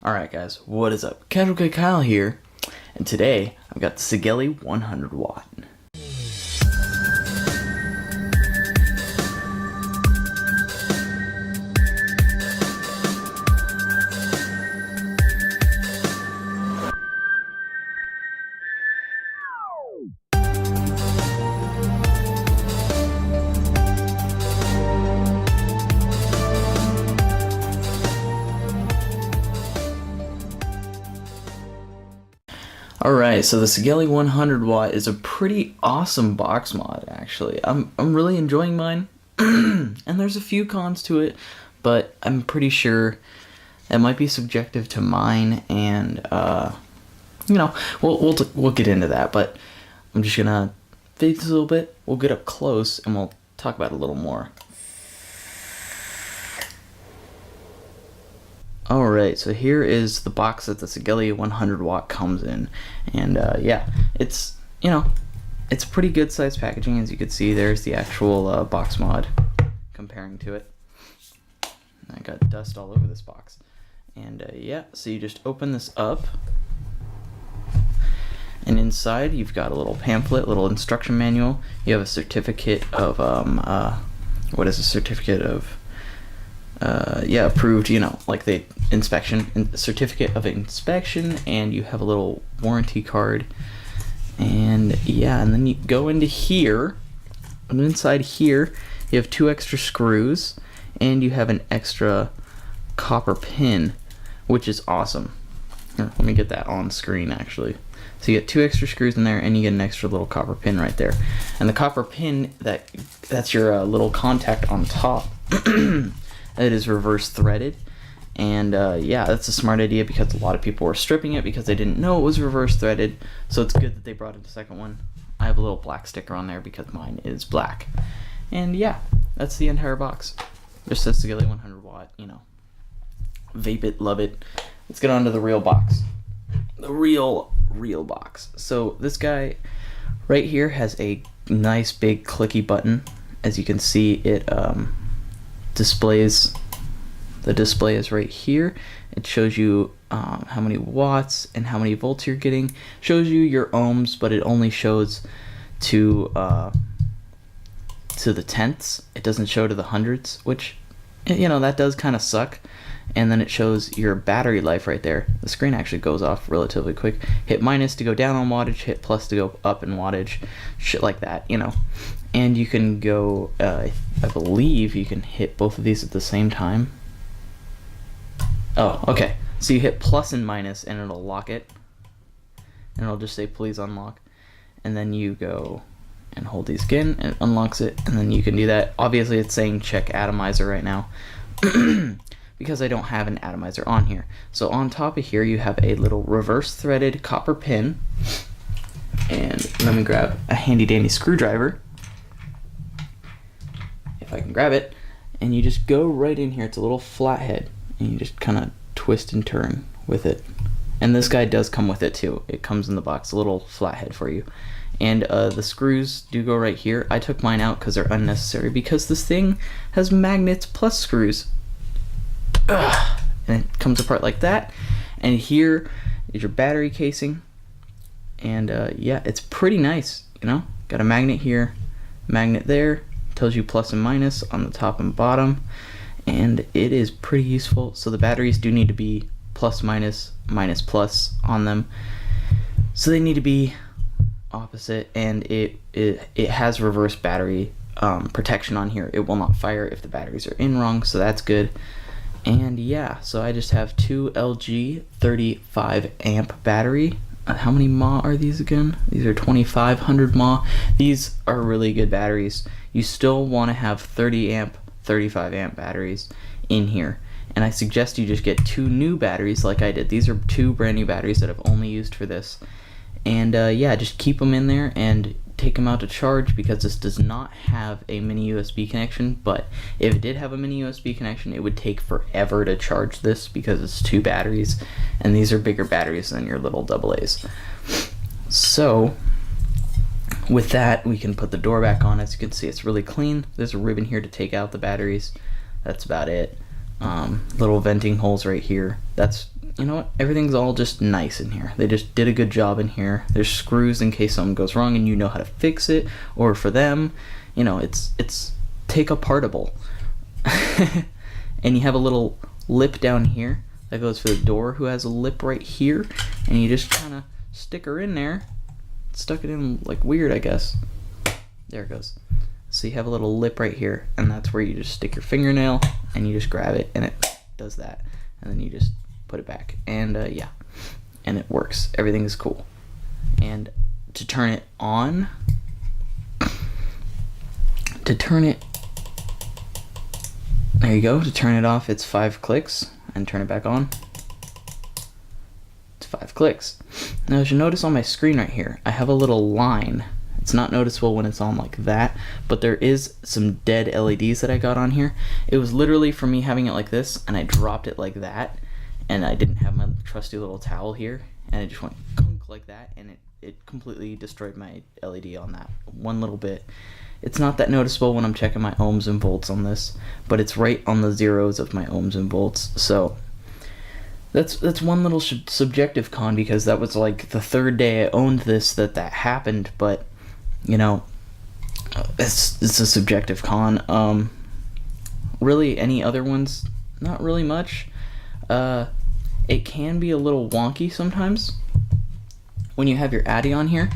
Alright guys, what is up? Casual Kid Kyle here, and today I've got the Sigelei 100 watt. Alright, so the Sigelei 100 watt is a pretty awesome box mod, actually. I'm really enjoying mine, and there's a few cons to it, but I'm pretty sure it might be subjective to mine, and, we'll get into that, but I'm just gonna fade this a little bit, we'll get up close, and we'll talk about it a little more. Alright, so here is the box that the Sigelei 100 watt comes in, and yeah, it's pretty good size packaging. As you can see, there's the actual box mod comparing to it. I got dust all over this box, and yeah, so you just open this up, and inside you've got a little pamphlet, little instruction manual. You have a certificate of what is a certificate of approved, like the certificate of inspection, and you have a little warranty card, and yeah, and then you go into here, and inside here you have 2 extra screws, and you have an extra copper pin, which is awesome. Here, let me get that on screen actually. So you get 2 extra screws in there, and you get an extra little copper pin right there, and the copper pin, that's your little contact on top. It is reverse threaded, and yeah, that's a smart idea because a lot of people were stripping it because they didn't know it was reverse threaded, so it's good that they brought in the second one. I have a little black sticker on there because mine is black. And yeah, that's the entire box. Just says Sigelei 100 watt, vape it, love it. Let's get on to the real box. The real box. So this guy right here has a nice big clicky button. As you can see, it displays, the display is right here. It shows you how many watts and how many volts you're getting. Shows you your ohms, but it only shows to the tenths. It doesn't show to the hundreds, which that does kind of suck. And then it shows your battery life right there. The screen actually goes off relatively quick. Hit minus to go down on wattage, hit plus to go up in wattage, shit like that, And you can go, I believe you can hit both of these at the same time. Oh, okay. So you hit plus and minus and it'll lock it. And it'll just say please unlock. And then you go and hold these again and it unlocks it. And then you can do that. Obviously it's saying check atomizer right now. Because I don't have an atomizer on here. So on top of here you have a little reverse threaded copper pin. And let me grab a handy dandy screwdriver, if I can grab it, and you just go right in here. It's a little flathead, and you just kind of twist and turn with it. And this guy does come with it too. It comes in the box, a little flathead for you. And the screws do go right here. I took mine out because they're unnecessary, because this thing has magnets plus screws. Ugh. And it comes apart like that. And here is your battery casing. And yeah, it's pretty nice, Got a magnet here, magnet there. Tells you plus and minus on the top and bottom, and it is pretty useful. So the batteries do need to be plus minus, minus plus on them, so they need to be opposite, and it has reverse battery protection on here. It will not fire if the batteries are in wrong, so that's good. And yeah, so I just have 2 LG 35 amp battery. How many mAh are these again? These are 2500 mAh. These are really good batteries. You still want to have 30 amp, 35 amp batteries in here. And I suggest you just get 2 new batteries like I did. These are 2 brand new batteries that I've only used for this. And yeah, just keep them in there and take them out to charge, because this does not have a mini USB connection. But if it did have a mini USB connection, it would take forever to charge this because it's 2 batteries, and these are bigger batteries than your little AA's. So with that, we can put the door back on. As you can see, it's really clean. There's a ribbon here to take out the batteries. That's about it. Little venting holes right here. That's you know what? Everything's all just nice in here. They just did a good job in here. There's screws in case something goes wrong and you know how to fix it. Or for them, you know, it's take apartable. And you have a little lip down here that goes for the door, who has a lip right here, and you just kind of stick her in there. Stuck it in like weird, I guess. There it goes. So you have a little lip right here, and that's where you just stick your fingernail and you just grab it and it does that, and then you just put it back, and yeah, and it works. Everything is cool. And to turn it on, there you go. To turn it off, it's 5 clicks, and turn it back on, it's 5 clicks. Now, as you notice on my screen right here, I have a little line. It's not noticeable when it's on like that, but there is some dead LEDs that I got on here. It was literally from me having it like this, and I dropped it like that, and I didn't have my trusty little towel here, and it just went gunk like that, and it completely destroyed my LED on that one little bit. It's not that noticeable when I'm checking my ohms and volts on this, but it's right on the zeros of my ohms and volts. So that's one little subjective con, because that was like the 3rd day I owned this that happened. But you know, it's a subjective con. Really, any other ones? Not really much. It can be a little wonky sometimes when you have your Addy on here.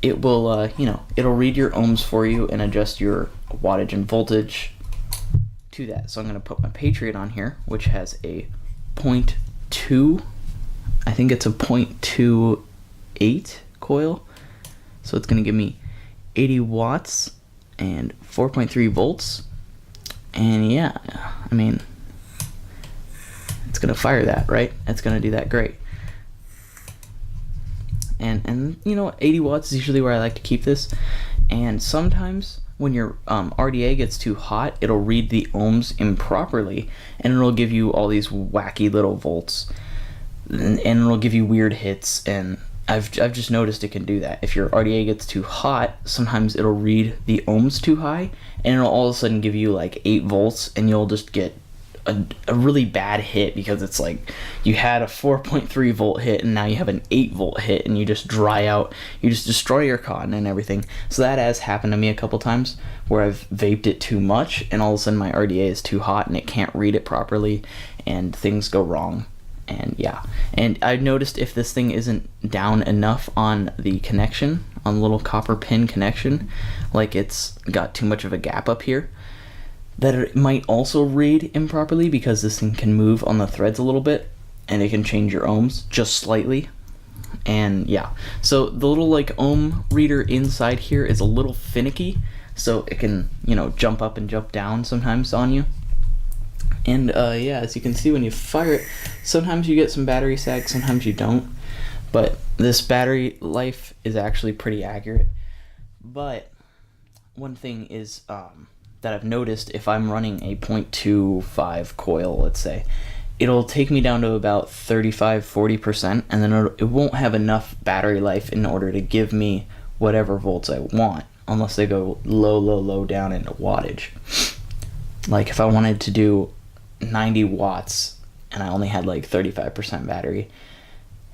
It will, you know, it'll read your ohms for you and adjust your wattage and voltage to that. So I'm going to put my Patriot on here, which has a 0.2, I think it's a 0.28 coil. So it's going to give me 80 watts and 4.3 volts. And yeah, I mean, it's going to fire that, right? It's going to do that great. And you know, 80 watts is usually where I like to keep this. And sometimes when your RDA gets too hot, it'll read the ohms improperly, and it'll give you all these wacky little volts, and it'll give you weird hits. And I've just noticed it can do that. If your RDA gets too hot, sometimes it'll read the ohms too high, and it'll all of a sudden give you like 8 volts, and you'll just get a really bad hit, because it's like you had a 4.3 volt hit and now you have an 8 volt hit, and you just dry out, you just destroy your cotton and everything. So that has happened to me a couple times where I've vaped it too much and all of a sudden my RDA is too hot and it can't read it properly and things go wrong. And yeah, and I've noticed if this thing isn't down enough on the connection, on the little copper pin connection, like it's got too much of a gap up here, that it might also read improperly, because this thing can move on the threads a little bit and it can change your ohms just slightly. And yeah, so the little like ohm reader inside here is a little finicky, so it can, you know, jump up and jump down sometimes on you. And yeah, as you can see when you fire it, sometimes you get some battery sag, sometimes you don't, but this battery life is actually pretty accurate. But one thing is that I've noticed, if I'm running a 0.25 coil, let's say, it'll take me down to about 35-40%, and then it won't have enough battery life in order to give me whatever volts I want, unless they go low down into wattage. Like if I wanted to do 90 watts and I only had like 35% battery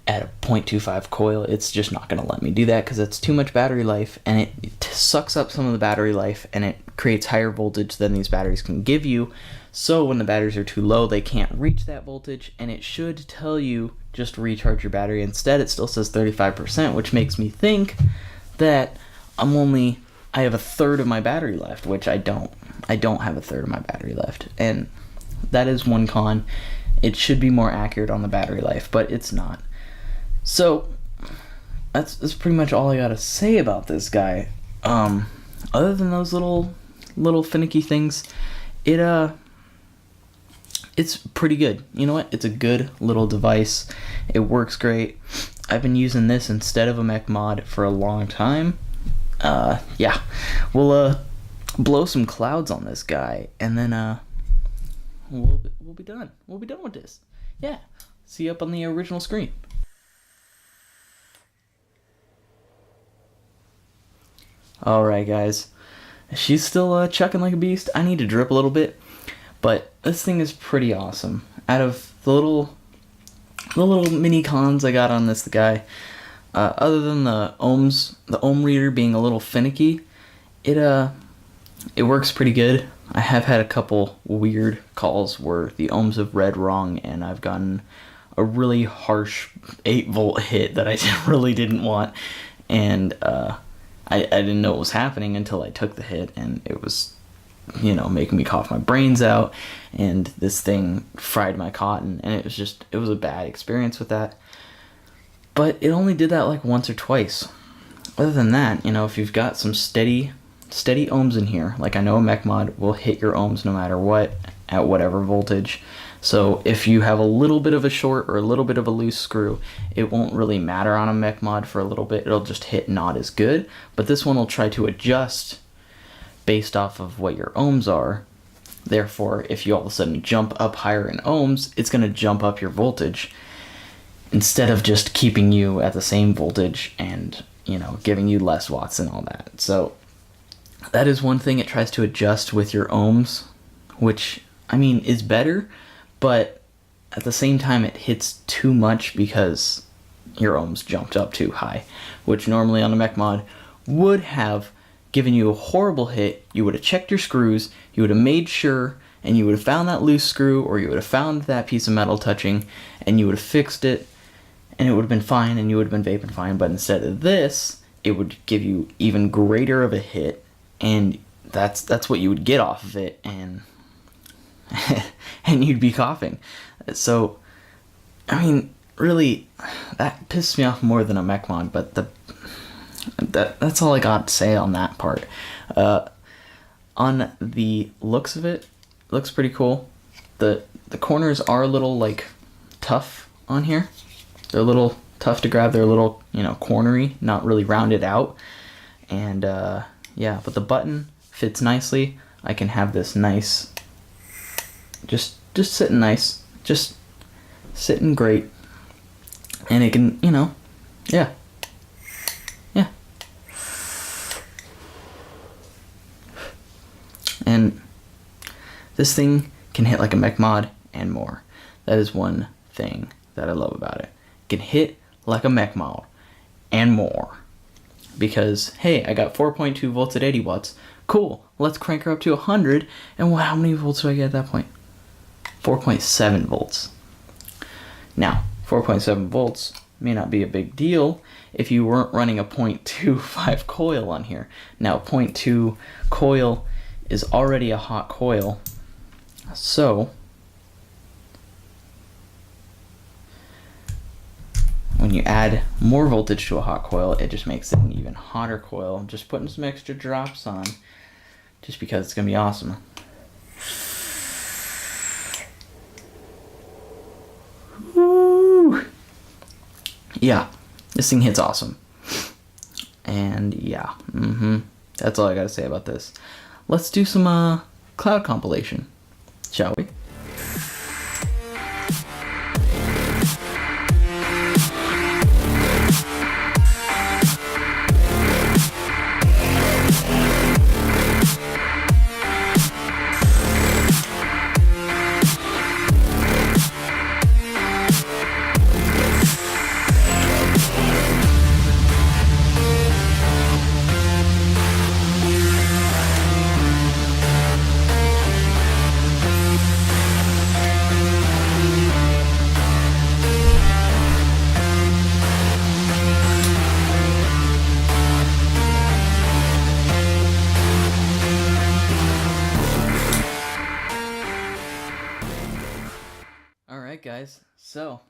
at a 0.25 coil, it's just not going to let me do that, because it's too much battery life, and it sucks up some of the battery life, and it creates higher voltage than these batteries can give you. So when the batteries are too low, they can't reach that voltage, and it should tell you just to recharge your battery. Instead, it still says 35%, which makes me think that I have a third of my battery left, which I don't. I don't have a third of my battery left, and that is one con. It should be more accurate on the battery life, but it's not. So that's pretty much all I gotta say about this guy. Other than those little finicky things, it's pretty good. You know what? It's a good little device. It works great. I've been using this instead of a mech mod for a long time. Yeah, we'll blow some clouds on this guy, and then we'll be done. We'll be done with this. Yeah. See you up on the original screen. Alright guys, she's still chucking like a beast. I need to drip a little bit, but this thing is pretty awesome. Out of the little The little mini cons I got on this guy, other than the ohm reader being a little finicky, it works pretty good. I have had a couple weird calls where the ohms have read wrong, and I've gotten a really harsh 8-volt hit that I really didn't want, and I didn't know what was happening until I took the hit, and it was, making me cough my brains out, and this thing fried my cotton, and it was a bad experience with that. But it only did that like once or twice. Other than that, if you've got some steady ohms in here, like I know a mech mod will hit your ohms no matter what, at whatever voltage. So if you have a little bit of a short or a little bit of a loose screw, it won't really matter on a mech mod for a little bit. It'll just hit not as good. But this one will try to adjust based off of what your ohms are. Therefore, if you all of a sudden jump up higher in ohms, it's going to jump up your voltage instead of just keeping you at the same voltage and, giving you less watts and all that. So that is one thing it tries to adjust with your ohms, which, is better, but at the same time it hits too much because your ohms jumped up too high, which normally on a mech mod would have given you a horrible hit. You would have checked your screws, you would have made sure, and you would have found that loose screw, or you would have found that piece of metal touching, and you would have fixed it, and it would have been fine, and you would have been vaping fine. But instead of this, it would give you even greater of a hit, and that's what you would get off of it, and and you'd be coughing. So, really, that pisses me off more than a mech mod, but that's all I got to say on that part. On the looks of it, looks pretty cool. The corners are a little, tough on here. They're a little tough to grab. They're a little, cornery, not really rounded out. And, but the button fits nicely. I can have this nice, just sitting nice, just sitting great. And it can, yeah. And this thing can hit like a mech mod and more. That is one thing that I love about it. It can hit like a mech mod and more. Because, hey, I got 4.2 volts at 80 watts. Cool, let's crank her up to 100. And how many volts do I get at that point? 4.7 volts. Now, 4.7 volts may not be a big deal if you weren't running a 0.25 coil on here. Now, 0.2 coil is already a hot coil, so when you add more voltage to a hot coil, it just makes it an even hotter coil. I'm just putting some extra drops on just because it's gonna be awesome. Woo! Yeah, this thing hits awesome. And yeah, that's all I gotta say about this. Let's do some cloud compilation, shall we? Alright guys, so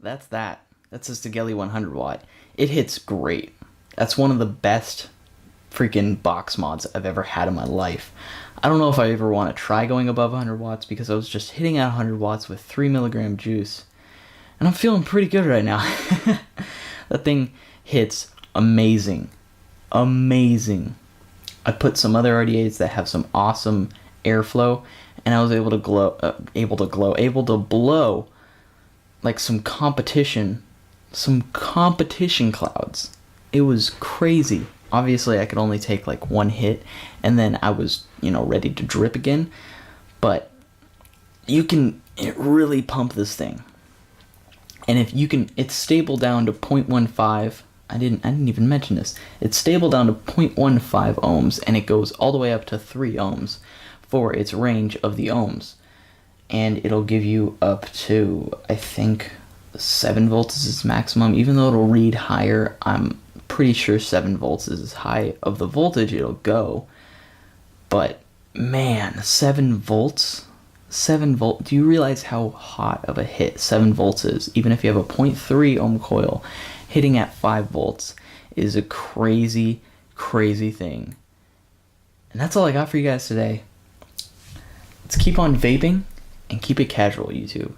that's that. That's a Sigelei 100 watt. It hits great. That's one of the best freaking box mods I've ever had in my life. I don't know if I ever want to try going above 100 watts because I was just hitting at 100 watts with 3 milligram juice. And I'm feeling pretty good right now. That thing hits amazing. Amazing. I put some other RDAs that have some awesome airflow, and I was able to blow like some competition clouds. It was crazy. Obviously, I could only take like one hit, and then I was, ready to drip again. But it really pump this thing. And if you can, it's stable down to 0.15. I didn't even mention this. It's stable down to 0.15 ohms, and it goes all the way up to 3 ohms for its range of the ohms. And it'll give you up to, I think, 7 volts is its maximum. Even though it'll read higher, I'm pretty sure 7 volts is as high of the voltage it'll go. But man, 7 volts? 7 volt. Do you realize how hot of a hit 7 volts is? Even if you have a 0.3 ohm coil, hitting at 5 volts is a crazy, crazy thing. And that's all I got for you guys today. Let's keep on vaping and keep it casual, YouTube.